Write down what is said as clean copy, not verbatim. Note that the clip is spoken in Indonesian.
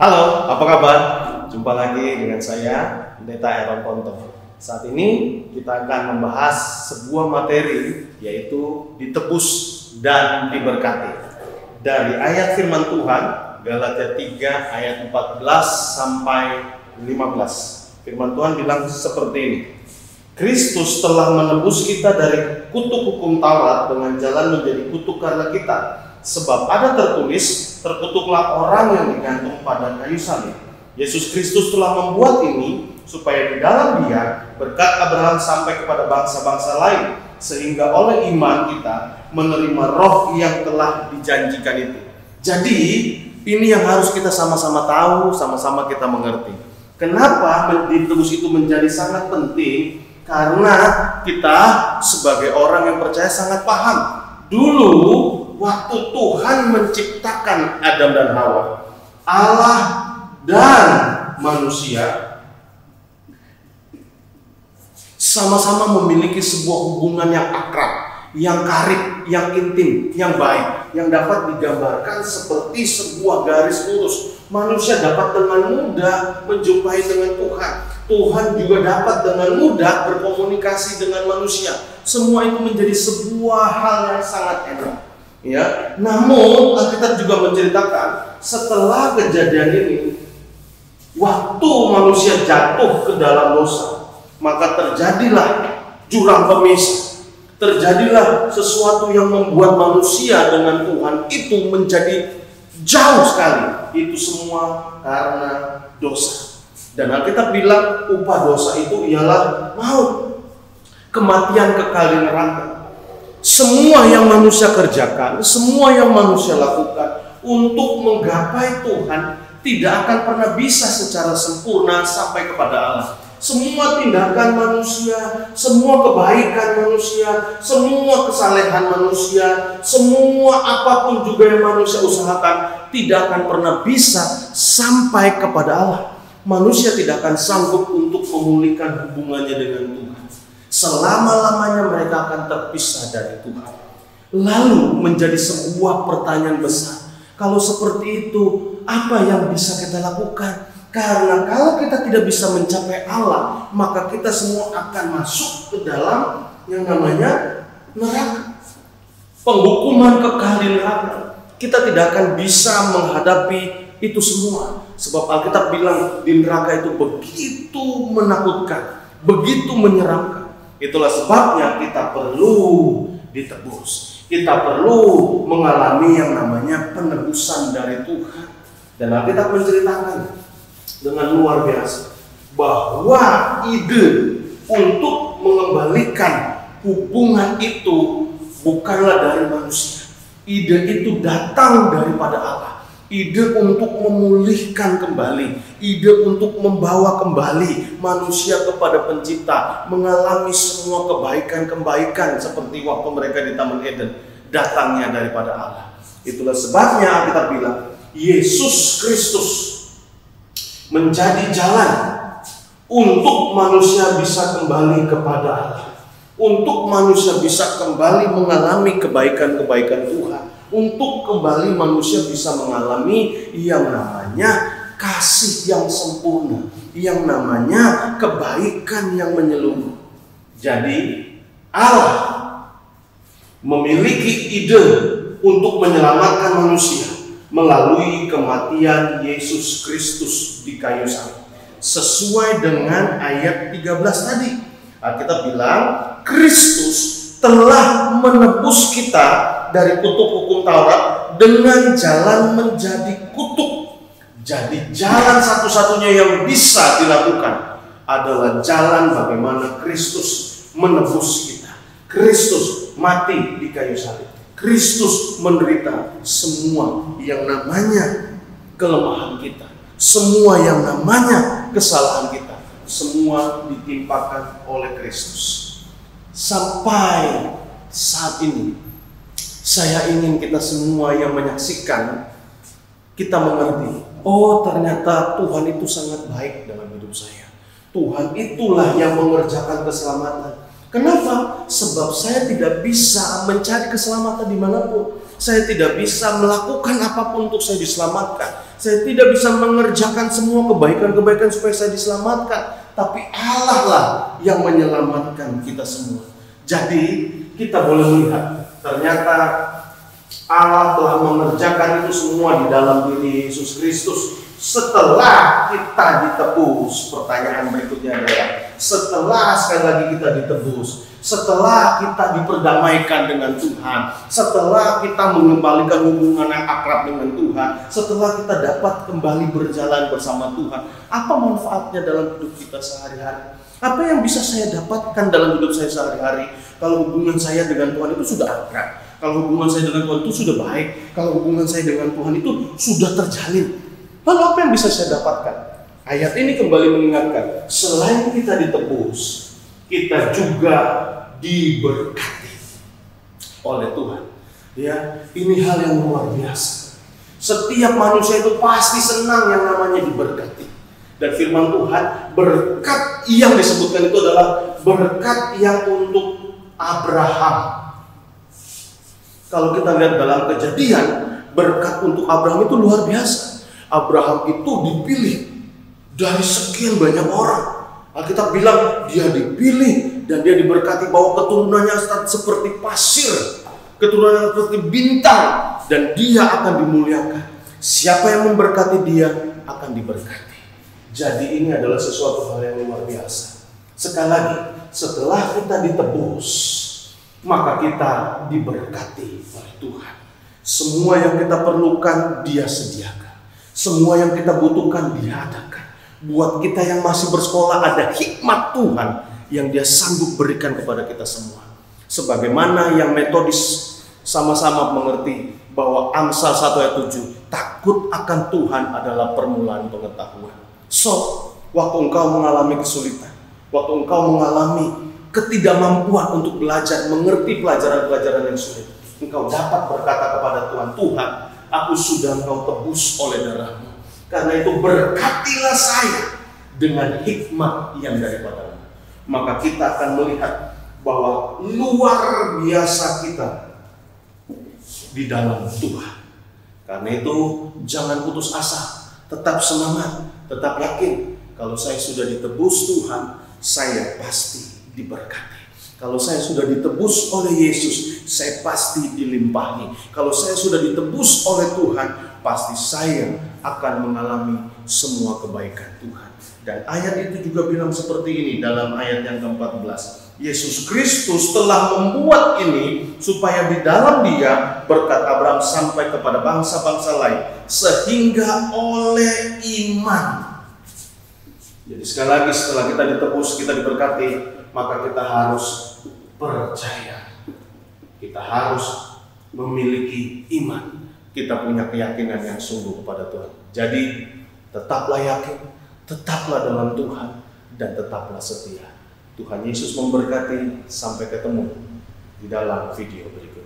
Halo, apa kabar? Jumpa lagi dengan saya, Pendeta Aaron Ponto. Saat ini kita akan membahas sebuah materi, yaitu ditebus dan diberkati. Dari ayat firman Tuhan, Galatia 3 ayat 14 sampai 15. Firman Tuhan bilang seperti ini. Kristus telah menebus kita dari kutuk hukum Taurat dengan jalan menjadi kutuk karena kita. Sebab ada tertulis, terkutuklah orang yang digantung pada kayu salib. Yesus Kristus telah membuat ini supaya di dalam Dia berkat Abraham sampai kepada bangsa-bangsa lain, sehingga oleh iman kita menerima roh yang telah dijanjikan itu. Jadi ini yang harus kita sama-sama tahu, sama-sama kita mengerti. Kenapa ditebus itu menjadi sangat penting? Karena kita sebagai orang yang percaya sangat paham. Dulu waktu Tuhan menciptakan Adam dan Hawa, Allah dan manusia sama-sama memiliki sebuah hubungan yang akrab, yang karib, yang intim, yang baik, yang dapat digambarkan seperti sebuah garis lurus. Manusia dapat dengan mudah menjumpai dengan Tuhan. Tuhan juga dapat dengan mudah berkomunikasi dengan manusia. Semua itu menjadi sebuah hal yang sangat enak. Ya, namun Alkitab juga menceritakan setelah kejadian ini, waktu manusia jatuh ke dalam dosa, maka terjadilah jurang pemisah. Terjadilah sesuatu yang membuat manusia dengan Tuhan itu menjadi jauh sekali. Itu semua karena dosa. Dan Alkitab bilang upah dosa itu ialah maut, kematian kekal di neraka. Semua yang manusia kerjakan, semua yang manusia lakukan untuk menggapai Tuhan tidak akan pernah bisa secara sempurna sampai kepada Allah. Semua tindakan manusia, semua kebaikan manusia, semua kesalehan manusia, semua apapun juga yang manusia usahakan tidak akan pernah bisa sampai kepada Allah. Manusia tidak akan sanggup untuk memulihkan hubungannya dengan Tuhan. Selama-lamanya mereka akan terpisah dari Tuhan. Lalu menjadi sebuah pertanyaan besar. Kalau seperti itu, apa yang bisa kita lakukan? Karena kalau kita tidak bisa mencapai Allah, maka kita semua akan masuk ke dalam yang namanya neraka. Penghukuman kekal di neraka. Kita tidak akan bisa menghadapi itu semua. Sebab Alkitab bilang di neraka itu begitu menakutkan, begitu menyeramkan. Itulah sebabnya kita perlu ditebus. Kita perlu mengalami yang namanya penebusan dari Tuhan. Dan Alkitab menceritakan dengan luar biasa bahwa ide untuk mengembalikan hubungan itu bukanlah dari manusia. Ide itu datang daripada Allah. Ide untuk memulihkan kembali, ide untuk membawa kembali manusia kepada pencipta, mengalami semua kebaikan-kebaikan seperti waktu mereka di Taman Eden, datangnya daripada Allah. Itulah sebabnya kita bilang Yesus Kristus menjadi jalan untuk manusia bisa kembali kepada Allah, untuk manusia bisa kembali mengalami kebaikan-kebaikan Tuhan, untuk kembali manusia bisa mengalami yang namanya kasih yang sempurna, yang namanya kebaikan yang menyeluruh. Jadi Allah memiliki ide untuk menyelamatkan manusia melalui kematian Yesus Kristus di kayu salib. Sesuai dengan ayat 13 tadi, kita bilang Kristus telah menebus kita dari kutuk hukum Taurat dengan jalan menjadi kutuk. Jadi jalan satu-satunya yang bisa dilakukan adalah jalan bagaimana Kristus menebus kita. Kristus mati di kayu salib. Kristus menderita semua yang namanya kelemahan kita, semua yang namanya kesalahan kita, semua ditimpakan oleh Kristus. Sampai saat ini saya ingin kita semua yang menyaksikan, kita mengerti, oh ternyata Tuhan itu sangat baik dalam hidup saya. Tuhan itulah yang mengerjakan keselamatan. Kenapa? Sebab saya tidak bisa mencari keselamatan dimanapun. Saya tidak bisa melakukan apapun untuk saya diselamatkan. Saya tidak bisa mengerjakan semua kebaikan-kebaikan supaya saya diselamatkan. Tapi Allah lah yang menyelamatkan kita semua. Jadi kita boleh melihat ternyata Allah telah mengerjakan itu semua di dalam diri Yesus Kristus. Setelah kita ditebus, pertanyaan berikutnya adalah setelah sekali lagi kita ditebus, setelah kita diperdamaikan dengan Tuhan, setelah kita mengembalikan hubungan yang akrab dengan Tuhan, setelah kita dapat kembali berjalan bersama Tuhan, apa manfaatnya dalam hidup kita sehari-hari? Apa yang bisa saya dapatkan dalam hidup saya sehari-hari kalau hubungan saya dengan Tuhan itu sudah akrab, kalau hubungan saya dengan Tuhan itu sudah baik, kalau hubungan saya dengan Tuhan itu sudah terjalin? Lalu apa yang bisa saya dapatkan? Ayat ini kembali mengingatkan, selain kita ditebus, kita juga diberkati oleh Tuhan. Ya, ini hal yang luar biasa. Setiap manusia itu pasti senang yang namanya diberkati. Dan firman Tuhan, berkat yang disebutkan itu adalah berkat yang untuk Abraham. Kalau kita lihat dalam Kejadian, berkat untuk Abraham itu luar biasa. Abraham itu dipilih dari sekian banyak orang. Alkitab bilang dia dipilih dan dia diberkati bahwa keturunannya seperti pasir, keturunannya seperti bintang, dan dia akan dimuliakan. Siapa yang memberkati dia akan diberkati. Jadi ini adalah sesuatu hal yang luar biasa. Sekali lagi, setelah kita ditebus, maka kita diberkati oleh Tuhan. Semua yang kita perlukan dia sediakan. Semua yang kita butuhkan dia adakan. Buat kita yang masih bersekolah ada hikmat Tuhan yang dia sanggup berikan kepada kita semua. Sebagaimana yang metodis sama-sama mengerti bahwa Amsal 1 ayat 7, takut akan Tuhan adalah permulaan pengetahuan. So, waktu engkau mengalami kesulitan, waktu engkau mengalami ketidakmampuan untuk belajar, mengerti pelajaran-pelajaran yang sulit, engkau dapat berkata kepada Tuhan, Tuhan, aku sudah engkau tebus oleh darahmu. Karena itu berkatilah saya dengan hikmat yang daripadamu. Maka kita akan melihat bahwa luar biasa kita di dalam Tuhan. Karena itu jangan putus asa, tetap semangat, tetap yakin. Kalau saya sudah ditebus Tuhan, saya pasti diberkati. Kalau saya sudah ditebus oleh Yesus, saya pasti dilimpahi. Kalau saya sudah ditebus oleh Tuhan, pasti saya akan mengalami semua kebaikan Tuhan. Dan ayat itu juga bilang seperti ini dalam ayat yang ke-14. Yesus Kristus telah membuat ini supaya di dalam Dia berkat Abraham sampai kepada bangsa-bangsa lain, sehingga oleh iman. Jadi sekali lagi, setelah kita ditebus, kita diberkati, maka kita harus percaya. Kita harus memiliki iman. Kita punya keyakinan yang sungguh kepada Tuhan. Jadi tetaplah yakin, tetaplah dalam Tuhan, dan tetaplah setia. Tuhan Yesus memberkati. Sampai ketemu di dalam video berikutnya.